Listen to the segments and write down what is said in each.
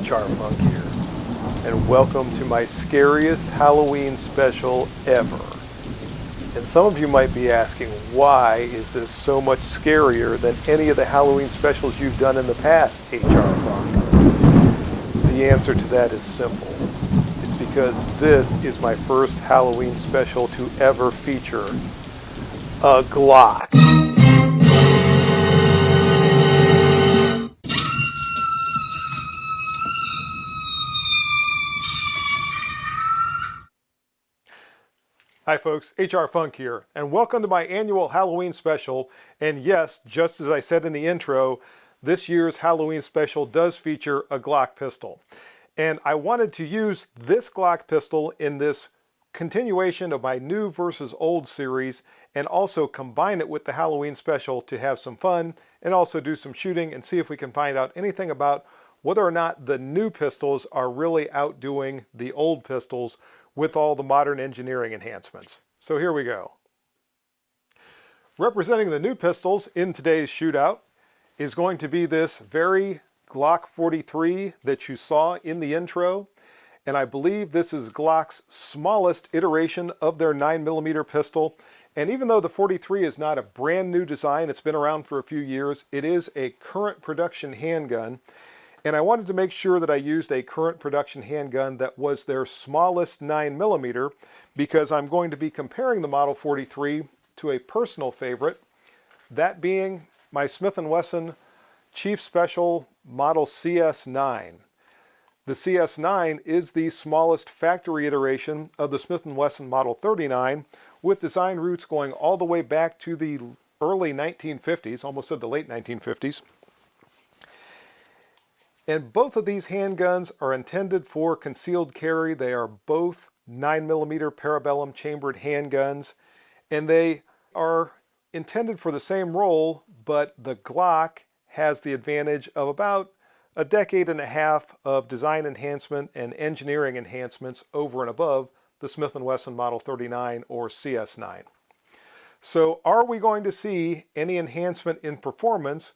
HR Funk here, and welcome to my scariest Halloween special ever. And some of you might be asking, why is this so much scarier than any of the Halloween specials you've done in the past, HR Funk? The answer to that is simple. It's because this is my first Halloween special to ever feature a Glock. Hi folks, HR Funk here, and welcome to my annual Halloween special. And yes, just as I said in the intro, this year's Halloween special does feature a Glock pistol. And I wanted to use this Glock pistol in this continuation of my new versus old series, and also combine it with the Halloween special to have some fun and also do some shooting and see if we can find out anything about whether or not the new pistols are really outdoing the old pistols with all the modern engineering enhancements. So here we go. Representing the new pistols in today's shootout is going to be this very Glock 43 that you saw in the intro. And I believe this is Glock's smallest iteration of their 9mm pistol. And even though the 43 is not a brand new design, it's been around for a few years, it is a current production handgun. And I wanted to make sure that I used a current production handgun that was their smallest 9mm, because I'm going to be comparing the Model 43 to a personal favorite, that being my Smith & Wesson Chief Special Model CS9. The CS9 is the smallest factory iteration of the Smith & Wesson Model 39, with design roots going all the way back to the early 1950s, almost said the late 1950s. And both of these handguns are intended for concealed carry. They are both 9mm parabellum chambered handguns, and they are intended for the same role, but the Glock has the advantage of about a decade and a half of design enhancement and engineering enhancements over and above the Smith & Wesson Model 39 or CS9. So are we going to see any enhancement in performance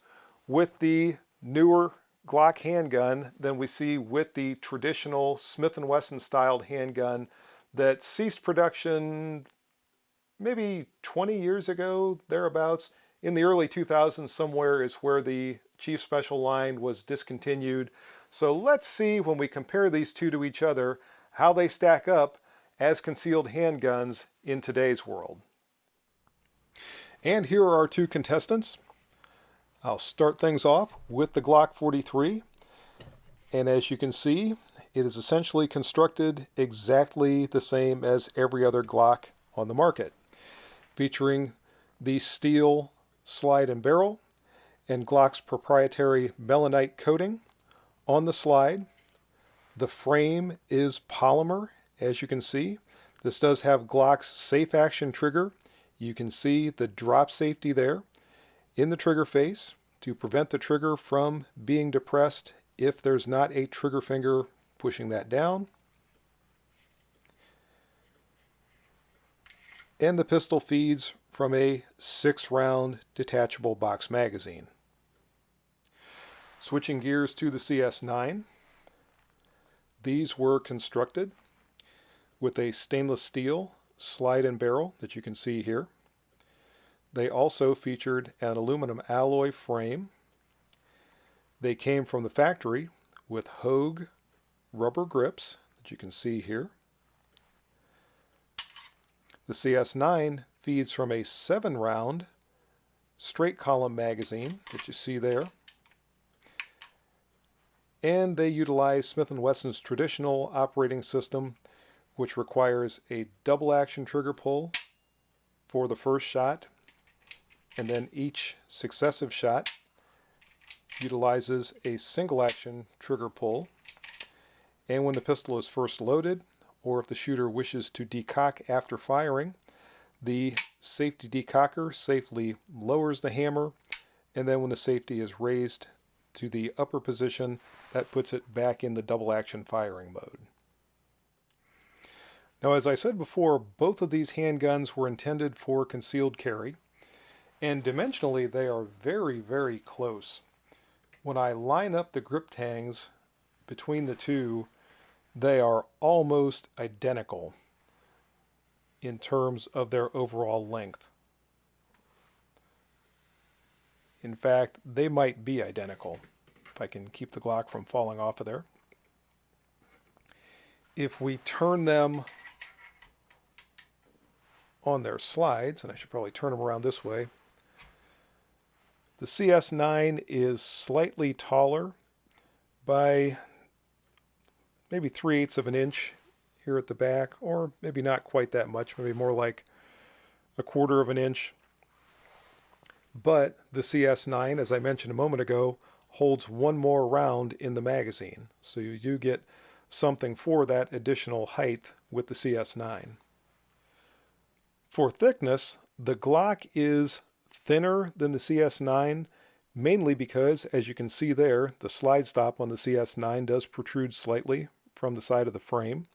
with the newer Glock handgun than we see with the traditional Smith & Wesson styled handgun that ceased production maybe 20 years ago, thereabouts? In the early 2000s somewhere is where the Chief Special line was discontinued. So let's see, when we compare these two to each other, how they stack up as concealed handguns in today's world. And here are our two contestants. I'll start things off with the Glock 43, and as you can see, it is essentially constructed exactly the same as every other Glock on the market, featuring the steel slide and barrel and Glock's proprietary melanite coating on the slide. The frame is polymer, as you can see. This does have Glock's safe action trigger. You can see the drop safety there in the trigger face to prevent the trigger from being depressed if there's not a trigger finger pushing that down. And the pistol feeds from a 6-round detachable box magazine. Switching gears to the CS9, these were constructed with a stainless steel slide and barrel that you can see here. They also featured an aluminum alloy frame. They came from the factory with Hogue rubber grips that you can see here. The CS9 feeds from a 7-round straight column magazine that you see there. And they utilize Smith & Wesson's traditional operating system, which requires a double action trigger pull for the first shot, and then each successive shot utilizes a single action trigger pull. And when the pistol is first loaded, or if the shooter wishes to decock after firing, the safety decocker safely lowers the hammer, and then when the safety is raised to the upper position, that puts it back in the double action firing mode. Now, as I said before, both of these handguns were intended for concealed carry, and dimensionally they are very, very close. When I line up the grip tangs between the two, they are almost identical in terms of their overall length. In fact, they might be identical, if I can keep the Glock from falling off of there. If we turn them on their slides, and I should probably turn them around this way, the CS9 is slightly taller by maybe 3/8 of an inch here at the back, or maybe not quite that much, maybe more like 1/4 of an inch. But the CS9, as I mentioned a moment ago, holds one more round in the magazine. So you do get something for that additional height with the CS9. For thickness, the Glock is thinner than the CS9, mainly because, as you can see there, the slide stop on the CS9 does protrude slightly from the side of the frame,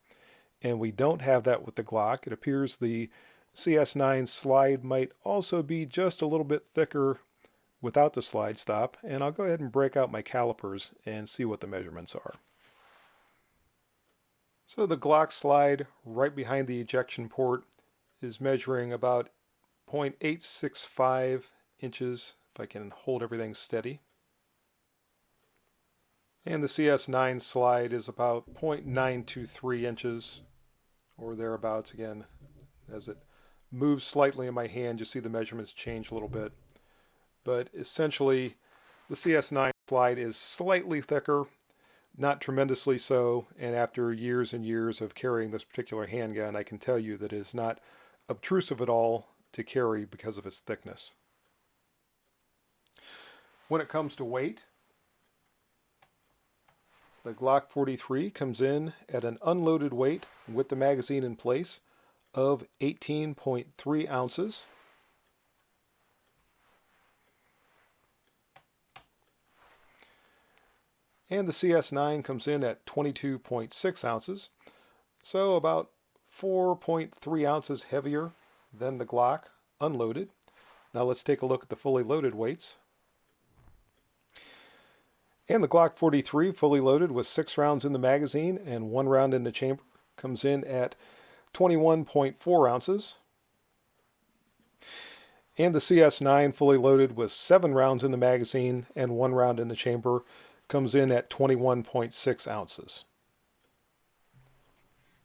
and we don't have that with the Glock. It appears the CS9 slide might also be just a little bit thicker without the slide stop, and I'll go ahead and break out my calipers and see what the measurements are. So the Glock slide right behind the ejection port is measuring about 0.865 inches, if I can hold everything steady. And the CS9 slide is about 0.923 inches, or thereabouts. Again, as it moves slightly in my hand, you see the measurements change a little bit. But essentially, the CS9 slide is slightly thicker, not tremendously so, and after years and years of carrying this particular handgun, I can tell you that it is not obtrusive at all to carry because of its thickness. When it comes to weight, the Glock 43 comes in at an unloaded weight with the magazine in place of 18.3 ounces. And the CS9 comes in at 22.6 ounces, so about 4.3 ounces heavier than the Glock unloaded. Now let's take a look at the fully loaded weights. And the Glock 43 fully loaded with 6 rounds in the magazine and 1 round in the chamber comes in at 21.4 ounces. And the CS9 fully loaded with 7 rounds in the magazine and 1 round in the chamber comes in at 21.6 ounces.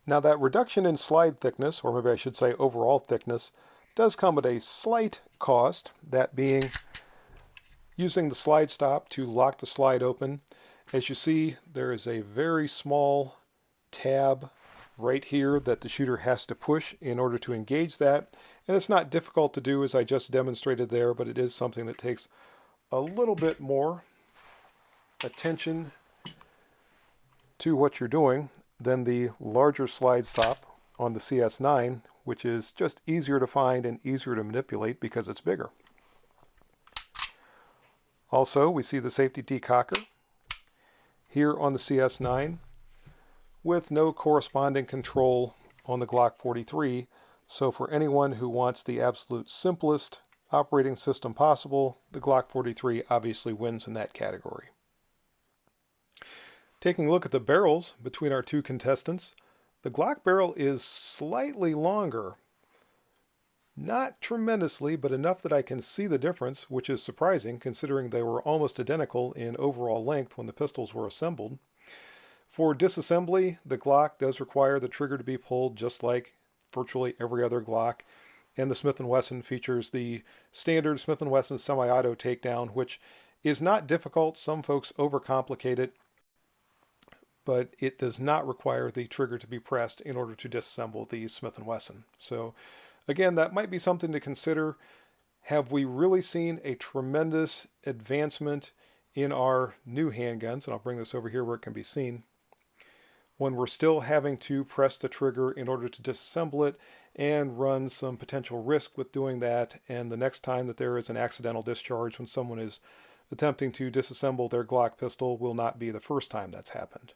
Now that reduction in slide thickness, or maybe I should say overall thickness, does come at a slight cost, that being using the slide stop to lock the slide open. As you see, there is a very small tab right here that the shooter has to push in order to engage that. And it's not difficult to do, as I just demonstrated there, but it is something that takes a little bit more attention to what you're doing than the larger slide stop on the CS9, which is just easier to find and easier to manipulate because it's bigger. Also, we see the safety decocker here on the CS9 with no corresponding control on the Glock 43. So for anyone who wants the absolute simplest operating system possible, the Glock 43 obviously wins in that category. Taking a look at the barrels between our two contestants, the Glock barrel is slightly longer. Not tremendously, but enough that I can see the difference, which is surprising considering they were almost identical in overall length when the pistols were assembled. For disassembly, the Glock does require the trigger to be pulled just like virtually every other Glock, and the Smith & Wesson features the standard Smith & Wesson semi-auto takedown, which is not difficult. Some folks overcomplicate it, but it does not require the trigger to be pressed in order to disassemble the Smith & Wesson. So again, that might be something to consider. Have we really seen a tremendous advancement in our new handguns? And I'll bring this over here where it can be seen. When we're still having to press the trigger in order to disassemble it and run some potential risk with doing that. And the next time that there is an accidental discharge when someone is attempting to disassemble their Glock pistol will not be the first time that's happened.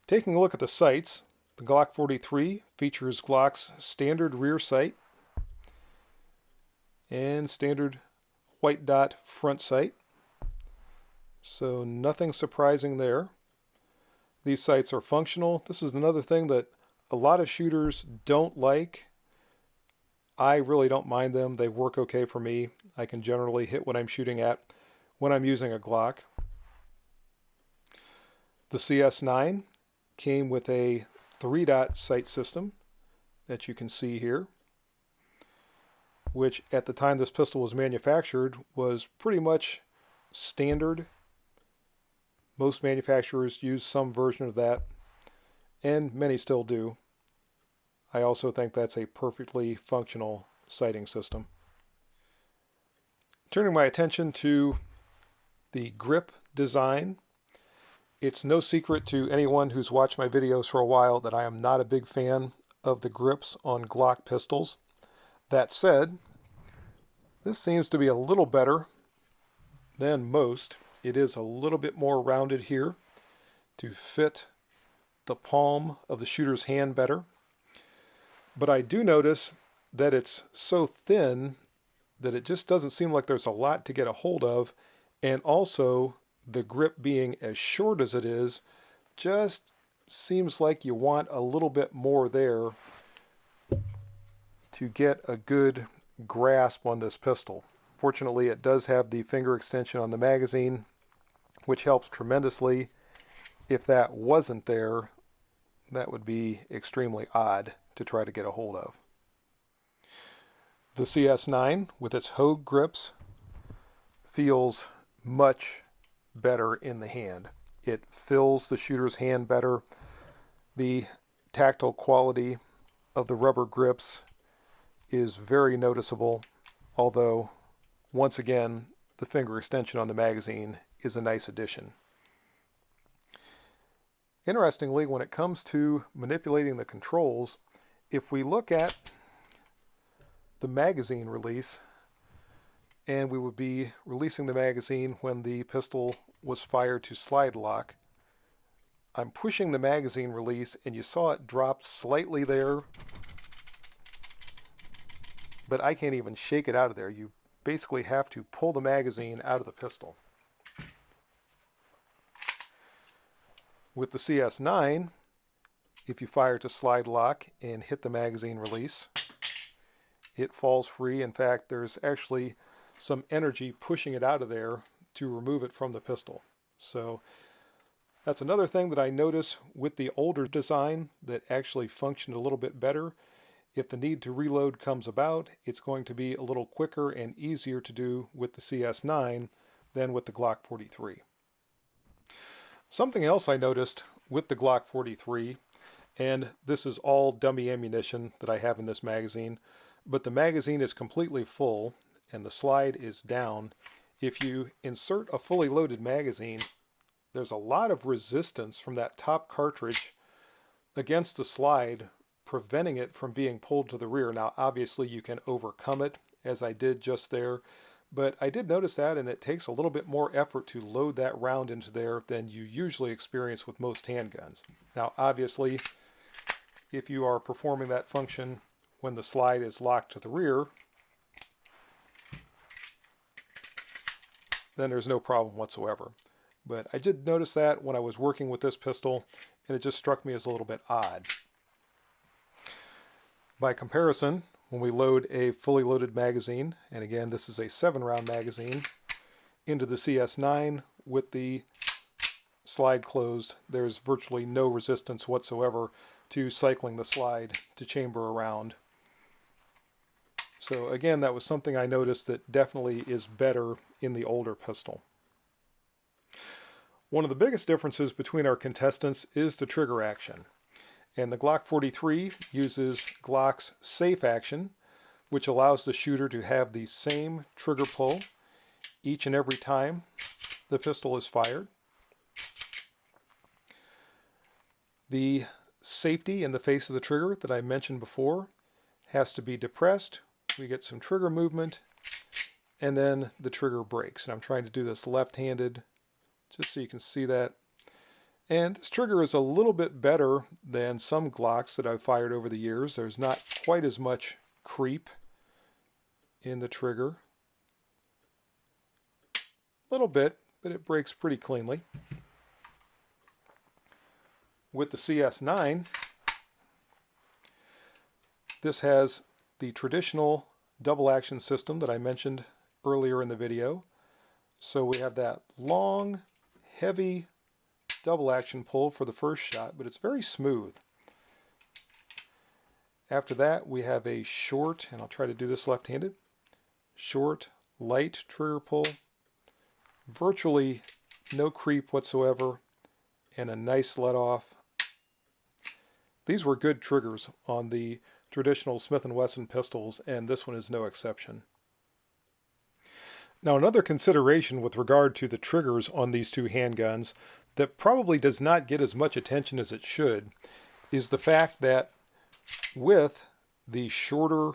Taking a look at the sights, the Glock 43 features Glock's standard rear sight and standard white dot front sight. So nothing surprising there. These sights are functional. This is another thing that a lot of shooters don't like. I really don't mind them. They work okay for me. I can generally hit what I'm shooting at when I'm using a Glock. The CS9 came with a 3-dot sight system that you can see here, which at the time this pistol was manufactured was pretty much standard. Most manufacturers use some version of that, and many still do. I also think that's a perfectly functional sighting system. Turning my attention to the grip design, it's no secret to anyone who's watched my videos for a while that I am not a big fan of the grips on Glock pistols. That said, this seems to be a little better than most. It is a little bit more rounded here to fit the palm of the shooter's hand better. But I do notice that it's so thin that it just doesn't seem like there's a lot to get a hold of, and also the grip being as short as it is just seems like you want a little bit more there to get a good grasp on this pistol. Fortunately, it does have the finger extension on the magazine, which helps tremendously. If that wasn't there, that would be extremely odd to try to get a hold of. The CS9 with its Hogue grips feels much better in the hand. It fills the shooter's hand better. The tactile quality of the rubber grips is very noticeable, although once again the finger extension on the magazine is a nice addition. Interestingly, when it comes to manipulating the controls, if we look at the magazine release, and we would be releasing the magazine when the pistol was fired to slide lock, I'm pushing the magazine release and you saw it drop slightly there, but I can't even shake it out of there. You basically have to pull the magazine out of the pistol. With the CS9, if you fire to slide lock and hit the magazine release, it falls free. In fact, there's actually some energy pushing it out of there to remove it from the pistol. So that's another thing that I notice with the older design that actually functioned a little bit better. If the need to reload comes about, it's going to be a little quicker and easier to do with the CS9 than with the Glock 43. Something else I noticed with the Glock 43, and this is all dummy ammunition that I have in this magazine, but the magazine is completely full and the slide is down. If you insert a fully loaded magazine, there's a lot of resistance from that top cartridge against the slide, preventing it from being pulled to the rear. Now, obviously, you can overcome it, as I did just there, but I did notice that, and it takes a little bit more effort to load that round into there than you usually experience with most handguns. Now, obviously, if you are performing that function when the slide is locked to the rear, then there's no problem whatsoever. But I did notice that when I was working with this pistol, and it just struck me as a little bit odd. By comparison, when we load a fully loaded magazine, and again this is a 7-round magazine, into the CS9 with the slide closed, there's virtually no resistance whatsoever to cycling the slide to chamber around. So again, that was something I noticed that definitely is better in the older pistol. One of the biggest differences between our contestants is the trigger action. And the Glock 43 uses Glock's safe action, which allows the shooter to have the same trigger pull each and every time the pistol is fired. The safety in the face of the trigger that I mentioned before has to be depressed. We get some trigger movement, and then the trigger breaks. And I'm trying to do this left-handed, just so you can see that. And this trigger is a little bit better than some Glocks that I've fired over the years. There's not quite as much creep in the trigger. A little bit, but it breaks pretty cleanly. With the CS9, this has the traditional double action system that I mentioned earlier in the video. So we have that long, heavy double action pull for the first shot, but it's very smooth. After that, we have a short, and I'll try to do this left-handed, short, light trigger pull, virtually no creep whatsoever, and a nice let off. These were good triggers on the traditional Smith & Wesson pistols, and this one is no exception. Now, another consideration with regard to the triggers on these two handguns that probably does not get as much attention as it should is the fact that with the shorter,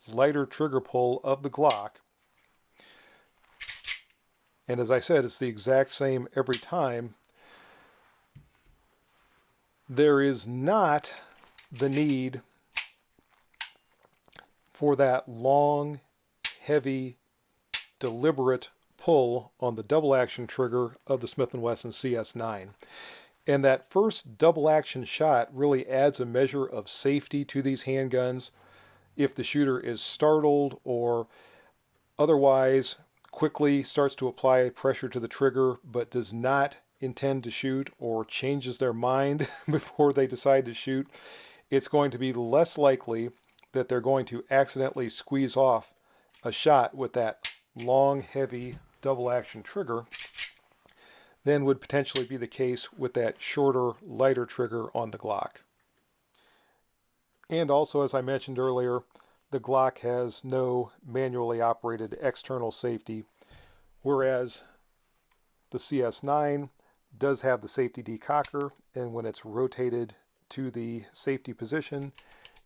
lighter trigger pull of the Glock, and as I said, it's the exact same every time, there is not the need for that long, heavy, deliberate pull on the double action trigger of the Smith & Wesson CS9. And that first double action shot really adds a measure of safety to these handguns. If the shooter is startled or otherwise quickly starts to apply pressure to the trigger but does not intend to shoot or changes their mind before they decide to shoot, it's going to be less likely that they're going to accidentally squeeze off a shot with that long, heavy double action trigger than would potentially be the case with that shorter, lighter trigger on the Glock. And also, as I mentioned earlier, the Glock has no manually operated external safety, whereas the CS9 does have the safety decocker, and when it's rotated to the safety position,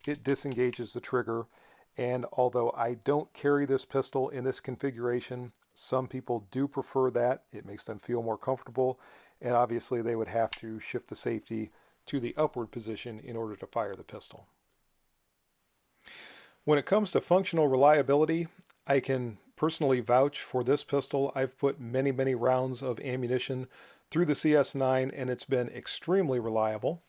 it disengages the trigger. And although I don't carry this pistol in this configuration, some people do prefer that. It makes them feel more comfortable, and obviously they would have to shift the safety to the upward position in order to fire the pistol. When it comes to functional reliability, I can personally vouch for this pistol. I've put many, many rounds of ammunition through the CS9, and it's been extremely reliable.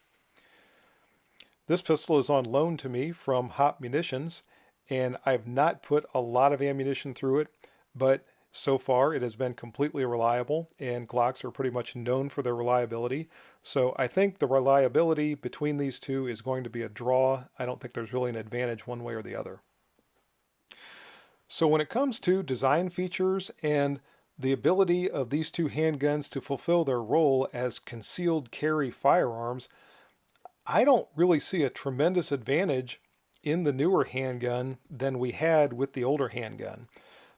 This pistol is on loan to me from Hop Munitions, and I've not put a lot of ammunition through it, but so far it has been completely reliable, and Glocks are pretty much known for their reliability. So I think the reliability between these two is going to be a draw. I don't think there's really an advantage one way or the other. So when it comes to design features and the ability of these two handguns to fulfill their role as concealed carry firearms, I don't really see a tremendous advantage in the newer handgun than we had with the older handgun.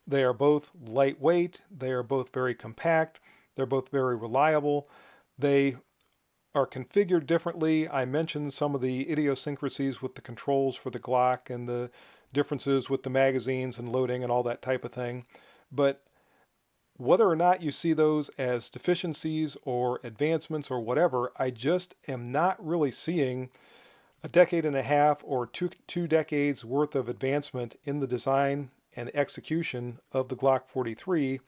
They are both lightweight, they are both very compact, they're both very reliable. They are configured differently. I mentioned some of the idiosyncrasies with the controls for the Glock and the differences with the magazines and loading and all that type of thing. But whether or not you see those as deficiencies or advancements or whatever, I just am not really seeing a decade and a half or two decades worth of advancement in the design and execution of the Glock 43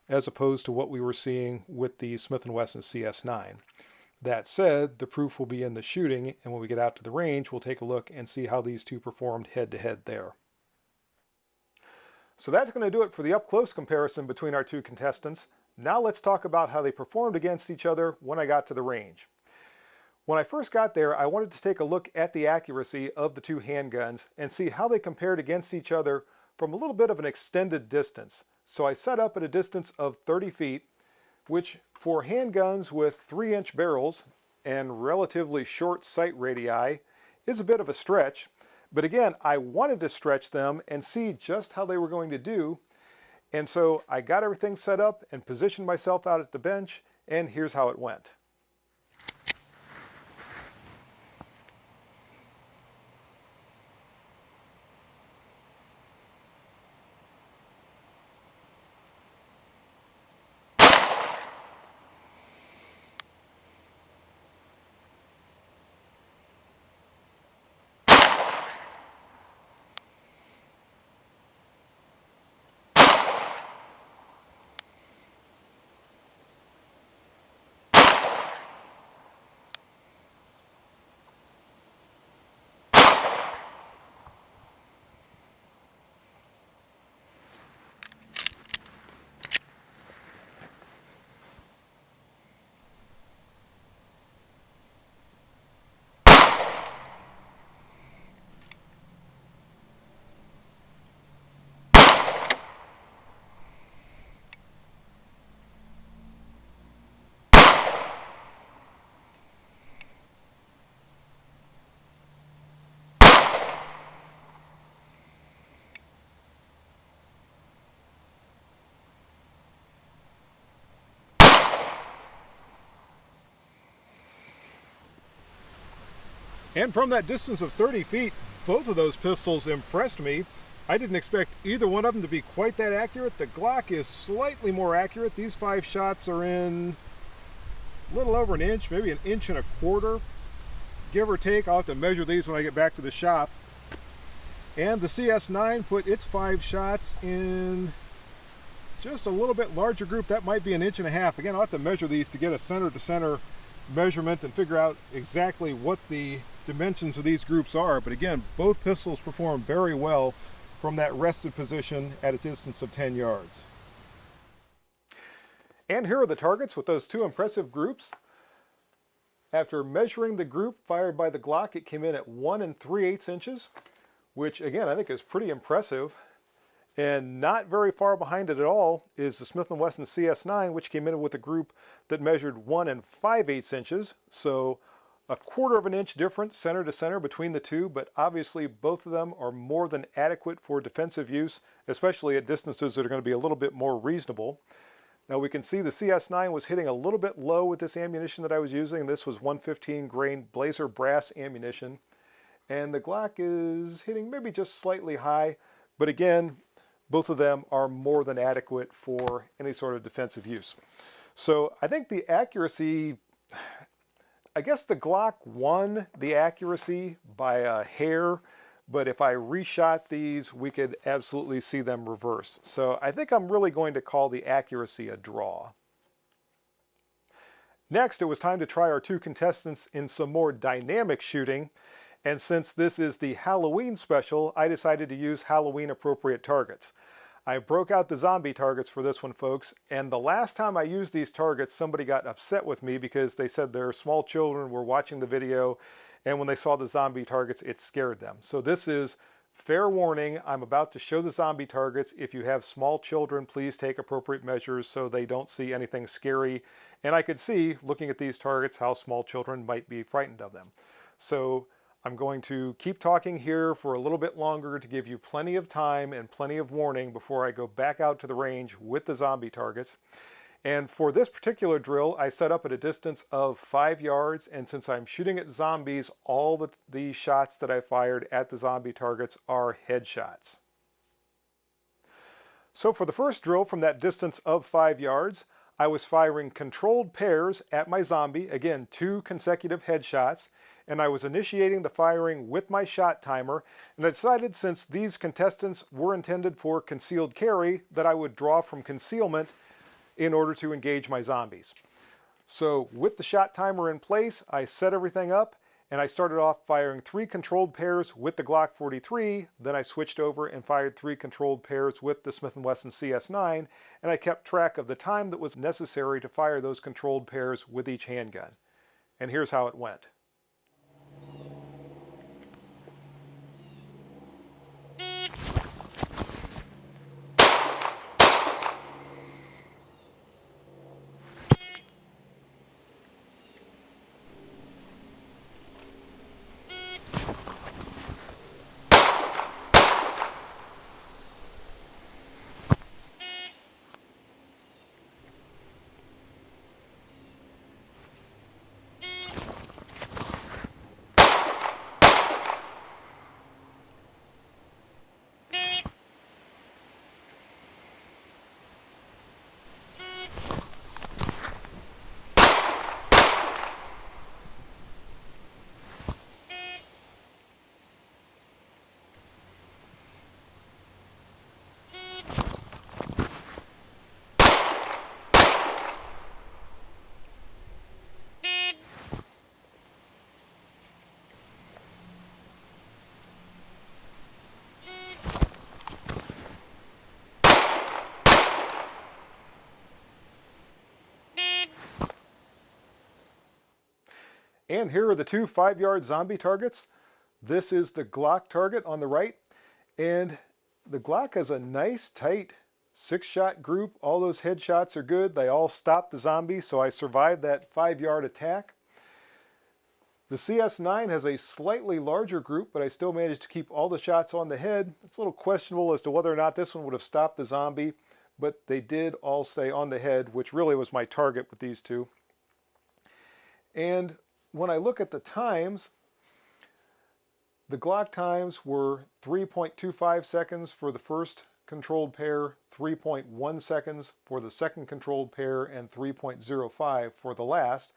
as opposed to what we were seeing with the Smith & Wesson CS9. That said, the proof will be in the shooting, and when we get out to the range, we'll take a look and see how these two performed head-to-head there. So that's going to do it for the up-close comparison between our two contestants. Now let's talk about how they performed against each other when I got to the range. When I first got there, I wanted to take a look at the accuracy of the two handguns and see how they compared against each other from a little bit of an extended distance. So I set up at a distance of 30 feet, which for handguns with 3-inch barrels and relatively short sight radii is a bit of a stretch. But again, I wanted to stretch them and see just how they were going to do. And so I got everything set up and positioned myself out at the bench, and here's how it went. And from that distance of 30 feet, both of those pistols impressed me. I didn't expect either one of them to be quite that accurate. The Glock is slightly more accurate. These 5 shots are in a little over an inch, maybe an inch and a quarter, give or take. I'll have to measure these when I get back to the shop. And the CS9 put its 5 shots in just a little bit larger group. That might be an inch and a half. Again, I'll have to measure these to get a center to center measurement and figure out exactly what the dimensions of these groups are. But again, both pistols perform very well from that rested position at a distance of 10 yards. And here are the targets with those 2 impressive groups. After measuring the group fired by the Glock, it came in at 1 3/8 inches, which again I think is pretty impressive. And not very far behind it at all is the Smith & Wesson CS9, which came in with a group that measured 1 5/8 inches. So a 1/4 of an inch difference center to center between the two, but obviously both of them are more than adequate for defensive use, especially at distances that are going to be a little bit more reasonable. Now we can see the CS9 was hitting a little bit low with this ammunition that I was using. This was 115 grain Blazer brass ammunition. And the Glock is hitting maybe just slightly high, but again, both of them are more than adequate for any sort of defensive use. So I think the accuracy, I guess the Glock won the accuracy by a hair, but if I reshot these, we could absolutely see them reverse. So I think I'm really going to call the accuracy a draw. Next, it was time to try our 2 contestants in some more dynamic shooting. And since this is the Halloween special, I decided to use Halloween appropriate targets. I broke out the zombie targets for this one, folks, and the last time I used these targets, somebody got upset with me because they said their small children were watching the video, and when they saw the zombie targets, it scared them. So this is fair warning. I'm about to show the zombie targets. If you have small children, please take appropriate measures so they don't see anything scary. And I could see, looking at these targets, how small children might be frightened of them. So I'm going to keep talking here for a little bit longer to give you plenty of time and plenty of warning before I go back out to the range with the zombie targets. And for this particular drill, I set up at a distance of 5 yards, and since I'm shooting at zombies, all the shots that I fired at the zombie targets are headshots. So for the first drill from that distance of 5 yards, I was firing controlled pairs at my zombie, again 2 consecutive headshots, and I was initiating the firing with my shot timer, and I decided since these contestants were intended for concealed carry that I would draw from concealment in order to engage my zombies. So with the shot timer in place, I set everything up, and I started off firing 3 controlled pairs with the Glock 43, then I switched over and fired 3 controlled pairs with the Smith & Wesson CS9, and I kept track of the time that was necessary to fire those controlled pairs with each handgun. And here's how it went. And here are the 2 5-yard zombie targets. This is the Glock target on the right, and the Glock has a nice tight 6-shot group. All those headshots are good. They all stopped the zombie, so I survived that 5-yard attack. The CS9 has a slightly larger group, but I still managed to keep all the shots on the head. It's a little questionable as to whether or not this one would have stopped the zombie, but they did all stay on the head, which really was my target with these 2. And when I look at the times, The Glock times were 3.25 seconds for the first controlled pair, 3.1 seconds for the second controlled pair, and 3.05 for the last.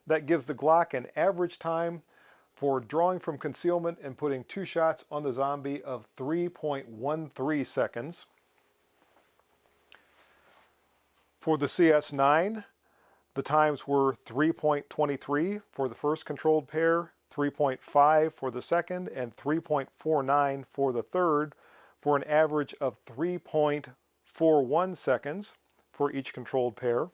That gives the Glock an average time for drawing from concealment and putting 2 shots on the zombie of 3.13 seconds. For the CS9, the times were 3.23 for the first controlled pair, 3.5 for the second, and 3.49 for the third, for an average of 3.41 seconds for each controlled pair.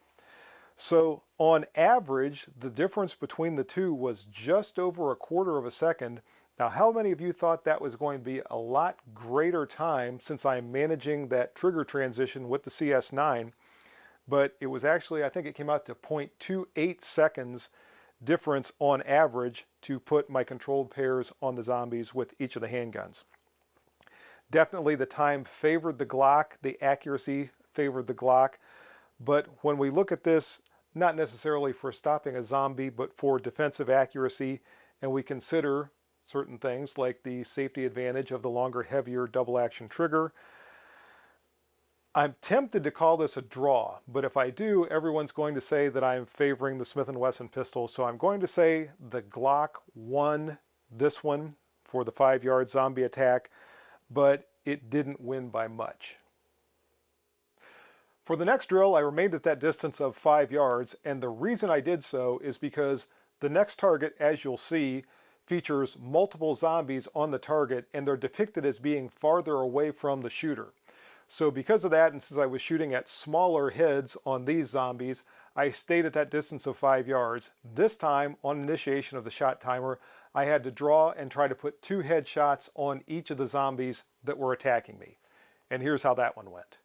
So on average, the difference between the two was just over 1/4 of a second. Now, how many of you thought that was going to be a lot greater time, since I'm managing that trigger transition with the CS9? But it was actually, I think it came out to 0.28 seconds difference on average to put my controlled pairs on the zombies with each of the handguns. Definitely the time favored the Glock, the accuracy favored the Glock, but when we look at this, not necessarily for stopping a zombie, but for defensive accuracy, and we consider certain things like the safety advantage of the longer, heavier double action trigger, I'm tempted to call this a draw, but if I do, everyone's going to say that I'm favoring the Smith & Wesson pistol, so I'm going to say the Glock won this one for the 5-yard zombie attack, but it didn't win by much. For the next drill, I remained at that distance of 5 yards, and the reason I did so is because the next target, as you'll see, features multiple zombies on the target, and they're depicted as being farther away from the shooter. So because of that, and since I was shooting at smaller heads on these zombies, I stayed at that distance of 5 yards. This time, on initiation of the shot timer, I had to draw and try to put 2 headshots on each of the zombies that were attacking me. And here's how that one went.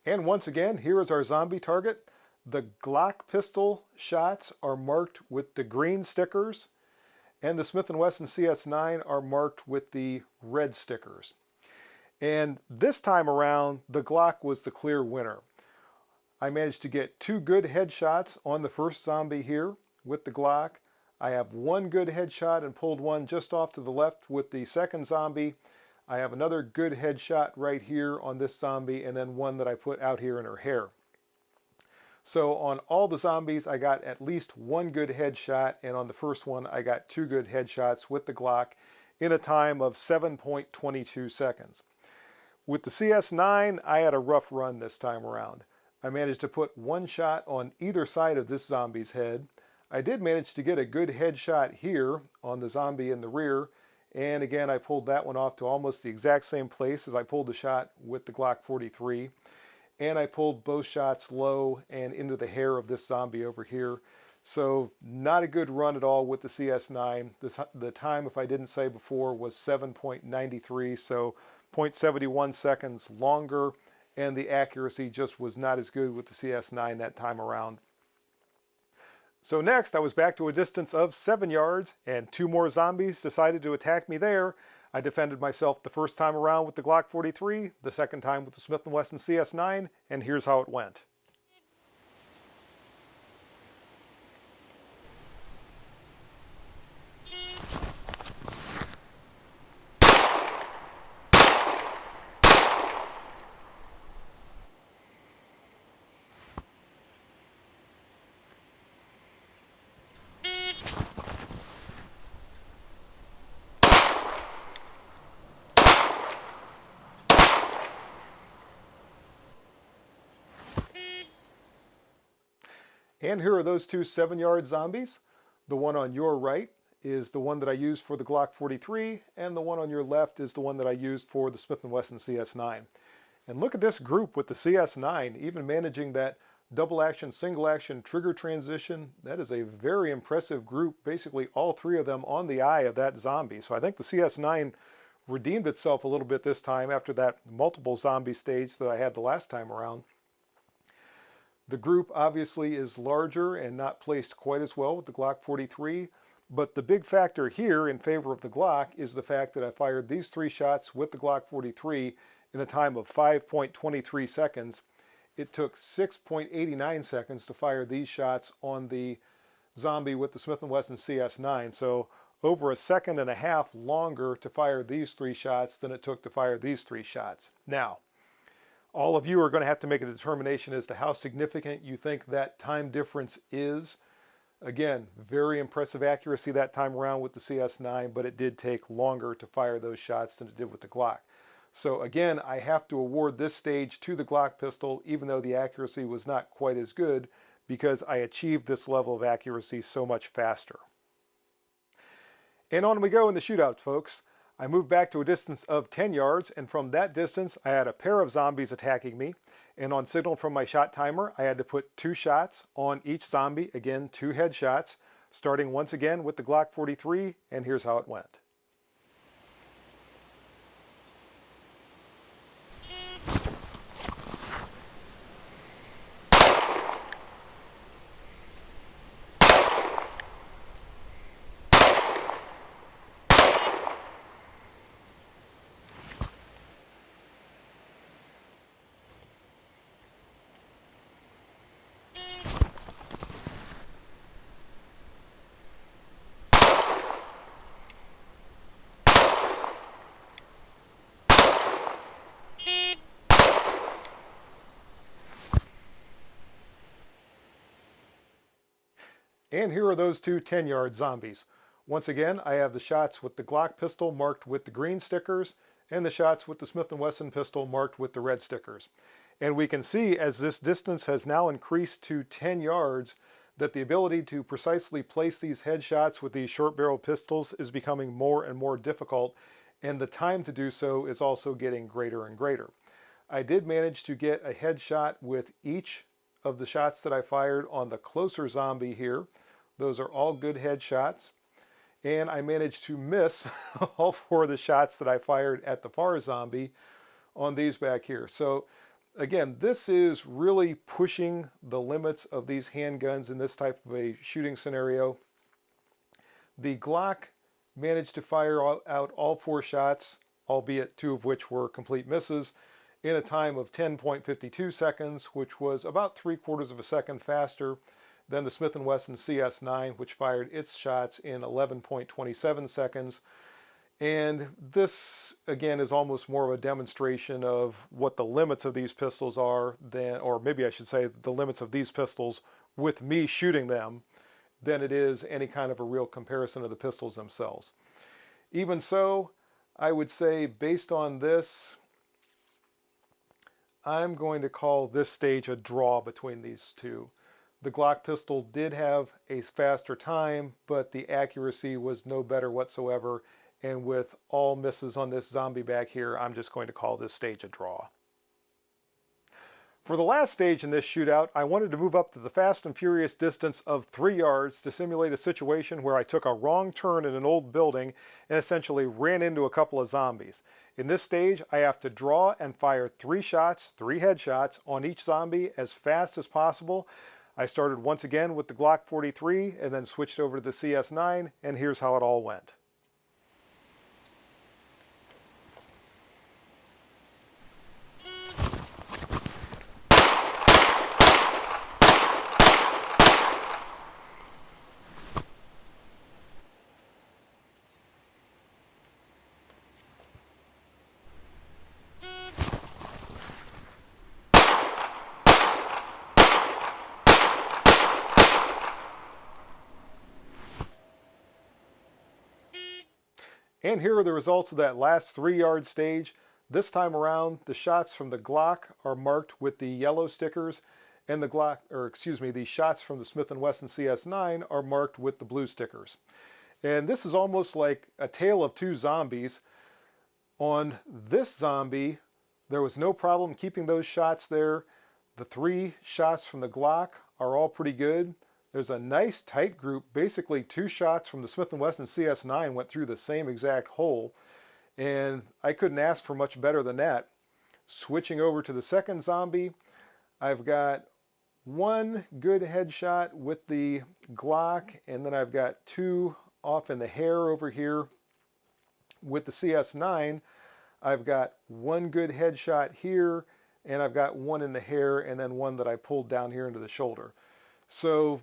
And once again, here is our zombie target. The Glock pistol shots are marked with the green stickers, and the Smith & Wesson CS9 are marked with the red stickers. And this time around, the Glock was the clear winner. I managed to get 2 good headshots on the first zombie here with the Glock. I have 1 good headshot and pulled one just off to the left with the second zombie. I have another good headshot right here on this zombie, and then one that I put out here in her hair. So on all the zombies, I got at least 1 good headshot, and on the first one, I got 2 good headshots with the Glock in a time of 7.22 seconds. With the CS9, I had a rough run this time around. I managed to put 1 shot on either side of this zombie's head. I did manage to get a good headshot here on the zombie in the rear, and again, I pulled that one off to almost the exact same place as I pulled the shot with the Glock 43. And I pulled both shots low and into the hair of this zombie over here. So not a good run at all with the CS9. The time, if I didn't say before, was 7.93, so 0.71 seconds longer, and the accuracy just was not as good with the CS9 that time around. So next, I was back to a distance of 7 yards, and 2 more zombies decided to attack me there. I defended myself the first time around with the Glock 43, the second time with the Smith & Wesson CS9, and here's how it went. And here are those 2 7-yard zombies. The one on your right is the one that I used for the Glock 43, and the one on your left is the one that I used for the Smith & Wesson CS9. And look at this group with the CS9, even managing that double action, single action, trigger transition. That is a very impressive group, basically all three of them on the eye of that zombie. So I think the CS9 redeemed itself a little bit this time after that multiple zombie stage that I had the last time around. The group obviously is larger and not placed quite as well with the Glock 43, but the big factor here in favor of the Glock is the fact that I fired these 3 shots with the Glock 43 in a time of 5.23 seconds. It took 6.89 seconds to fire these shots on the zombie with the Smith & Wesson CS9, so over a second and a half longer to fire these 3 shots than it took to fire these 3 shots. Now, all of you are going to have to make a determination as to how significant you think that time difference is. Again, very impressive accuracy that time around with the CS9, but it did take longer to fire those shots than it did with the Glock. So again, I have to award this stage to the Glock pistol, even though the accuracy was not quite as good, because I achieved this level of accuracy so much faster. And on we go in the shootout, folks. I moved back to a distance of 10 yards, and from that distance, I had a pair of zombies attacking me. And on signal from my shot timer, I had to put 2 shots on each zombie. Again, 2 headshots, starting once again with the Glock 43, and here's how it went. And here are those 2 10-yard zombies. Once again, I have the shots with the Glock pistol marked with the green stickers and the shots with the Smith & Wesson pistol marked with the red stickers. And we can see as this distance has now increased to 10 yards that the ability to precisely place these headshots with these short barrel pistols is becoming more and more difficult, and the time to do so is also getting greater and greater. I did manage to get a headshot with each of the shots that I fired on the closer zombie here. Those are all good headshots. And I managed to miss all 4 of the shots that I fired at the far zombie on these back here. So again, this is really pushing the limits of these handguns in this type of a shooting scenario. The Glock managed to fire out all 4 shots, albeit 2 of which were complete misses, in a time of 10.52 seconds, which was about 3/4 of a second faster than the Smith & Wesson CS9, which fired its shots in 11.27 seconds. And this, again, is almost more of a demonstration of what the limits of these pistols are than, or maybe I should say the limits of these pistols with me shooting them, than it is any kind of a real comparison of the pistols themselves. Even so, I would say based on this, I'm going to call this stage a draw between these 2. The Glock pistol did have a faster time, but the accuracy was no better whatsoever. And with all misses on this zombie back here, I'm just going to call this stage a draw. For the last stage in this shootout, I wanted to move up to the fast and furious distance of 3 yards to simulate a situation where I took a wrong turn in an old building and essentially ran into a couple of zombies. In this stage, I have to draw and fire 3 shots, 3 headshots on each zombie as fast as possible. I started once again with the Glock 43 and then switched over to the CS9, and here's how it all went. And here are the results of that last 3-yard stage. This time around, the shots from the Glock are marked with the yellow stickers, and the shots from the Smith & Wesson CS9 are marked with the blue stickers. And this is almost like a tale of 2 zombies. On this zombie, there was no problem keeping those shots there. The 3 shots from the Glock are all pretty good. There's a nice tight group. Basically 2 shots from the Smith & Wesson CS9 went through the same exact hole, and I couldn't ask for much better than that. Switching over to the second zombie, I've got 1 good headshot with the Glock, and then I've got 2 off in the hair over here. With the CS9, I've got 1 good headshot here, and I've got 1 in the hair, and then 1 that I pulled down here into the shoulder. So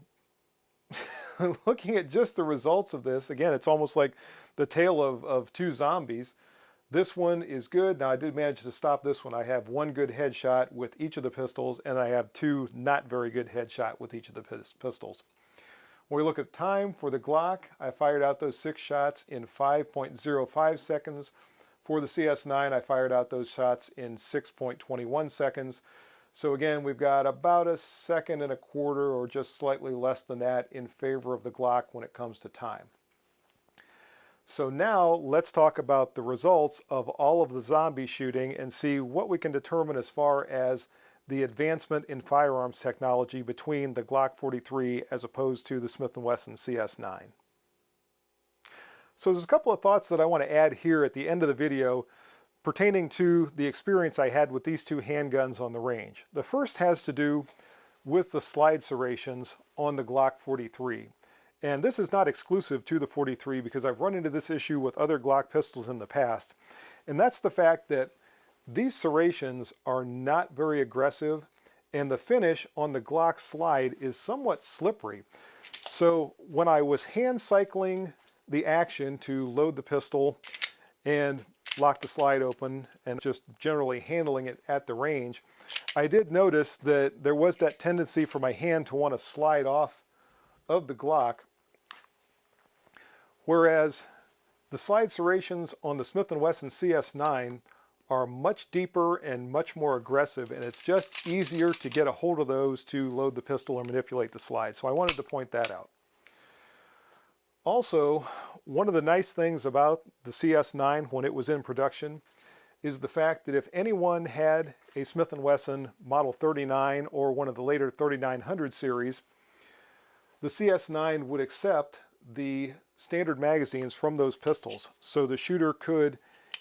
looking at just the results of this, again, it's almost like the tale of 2 zombies. This one is good. Now I did manage to stop this one. I have 1 good headshot with each of the pistols, and I have 2 not very good headshot with each of the pistols. When we look at time for the Glock, I fired out those 6 shots in 5.05 seconds. For the CS9, I fired out those shots in 6.21 seconds. So again, we've got about 1.25 seconds or just slightly less than that in favor of the Glock when it comes to time. So now let's talk about the results of all of the zombie shooting and see what we can determine as far as the advancement in firearms technology between the Glock 43 as opposed to the Smith & Wesson CS9. So there's a couple of thoughts that I want to add here at the end of the video pertaining to the experience I had with these 2 handguns on the range. The first has to do with the slide serrations on the Glock 43. And this is not exclusive to the 43 because I've run into this issue with other Glock pistols in the past. And that's the fact that these serrations are not very aggressive, and the finish on the Glock slide is somewhat slippery. So when I was hand cycling the action to load the pistol and lock the slide open and just generally handling it at the range, I did notice that there was that tendency for my hand to want to slide off of the Glock, whereas the slide serrations on the Smith & Wesson CS9 are much deeper and much more aggressive, and it's just easier to get a hold of those to load the pistol or manipulate the slide. So I wanted to point that out. Also, one of the nice things about the CS9 when it was in production is the fact that if anyone had a Smith & Wesson Model 39 or one of the later 3900 series, the CS9 would accept the standard magazines from those pistols. So the shooter could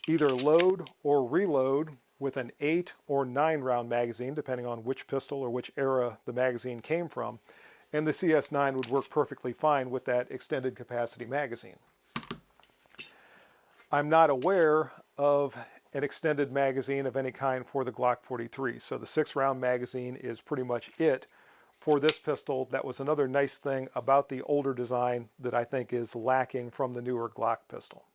either load or reload with an 8 or 9 round magazine, depending on which pistol or which era the magazine came from. And the CS9 would work perfectly fine with that extended capacity magazine. I'm not aware of an extended magazine of any kind for the Glock 43, so the 6-round magazine is pretty much it for this pistol. That was another nice thing about the older design that I think is lacking from the newer Glock pistol.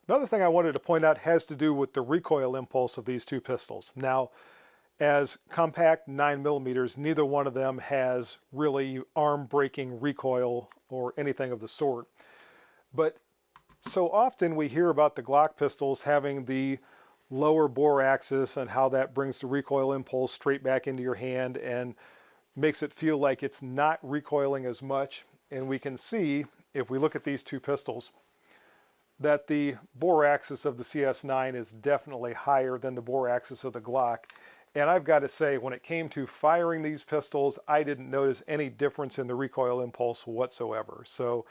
Another thing I wanted to point out has to do with the recoil impulse of these 2 pistols. Now, as compact 9mm, neither one of them has really arm-breaking recoil or anything of the sort. But so often we hear about the Glock pistols having the lower bore axis and how that brings the recoil impulse straight back into your hand and makes it feel like it's not recoiling as much. And we can see, if we look at these 2 pistols, that the bore axis of the CS9 is definitely higher than the bore axis of the Glock. And I've got to say, when it came to firing these pistols, I didn't notice any difference in the recoil impulse whatsoever. So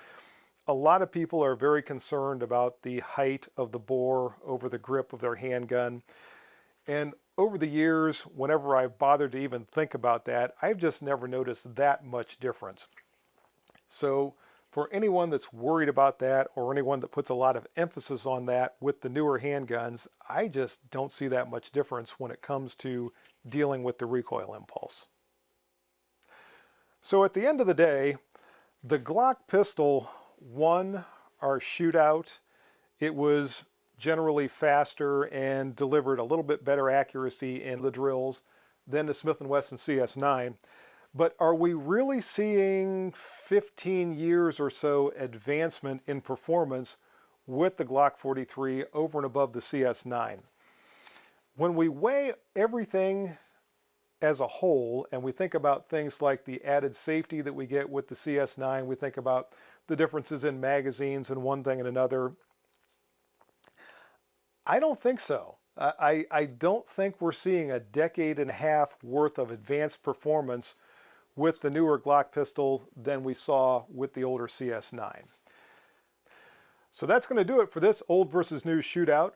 a lot of people are very concerned about the height of the bore over the grip of their handgun. And over the years, whenever I've bothered to even think about that, I've just never noticed that much difference. So for anyone that's worried about that, or anyone that puts a lot of emphasis on that with the newer handguns, I just don't see that much difference when it comes to dealing with the recoil impulse. So at the end of the day, the Glock pistol won our shootout. It was generally faster and delivered a little bit better accuracy in the drills than the Smith & Wesson CS9. But are we really seeing 15 years or so advancement in performance with the Glock 43 over and above the CS9? When we weigh everything as a whole and we think about things like the added safety that we get with the CS9, we think about the differences in magazines and one thing and another, I don't think so. I don't think we're seeing a decade and a half worth of advanced performance with the newer Glock pistol than we saw with the older CS9. So that's going to do it for this old versus new shootout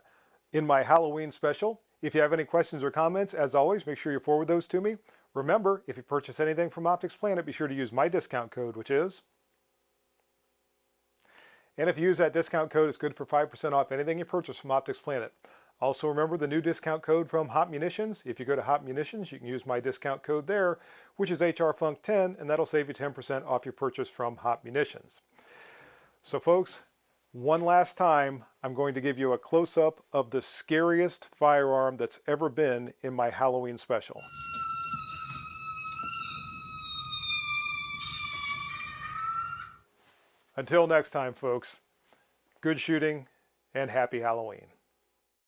in my Halloween special. If you have any questions or comments, as always, make sure you forward those to me. Remember, if you purchase anything from Optics Planet, be sure to use my discount code, which is... And if you use that discount code, it's good for 5% off anything you purchase from Optics Planet. Also remember the new discount code from Hot Munitions. If you go to Hot Munitions, you can use my discount code there, which is HRFUNK10, and that'll save you 10% off your purchase from Hot Munitions. So folks, one last time, I'm going to give you a close-up of the scariest firearm that's ever been in my Halloween special. Until next time, folks, good shooting and happy Halloween.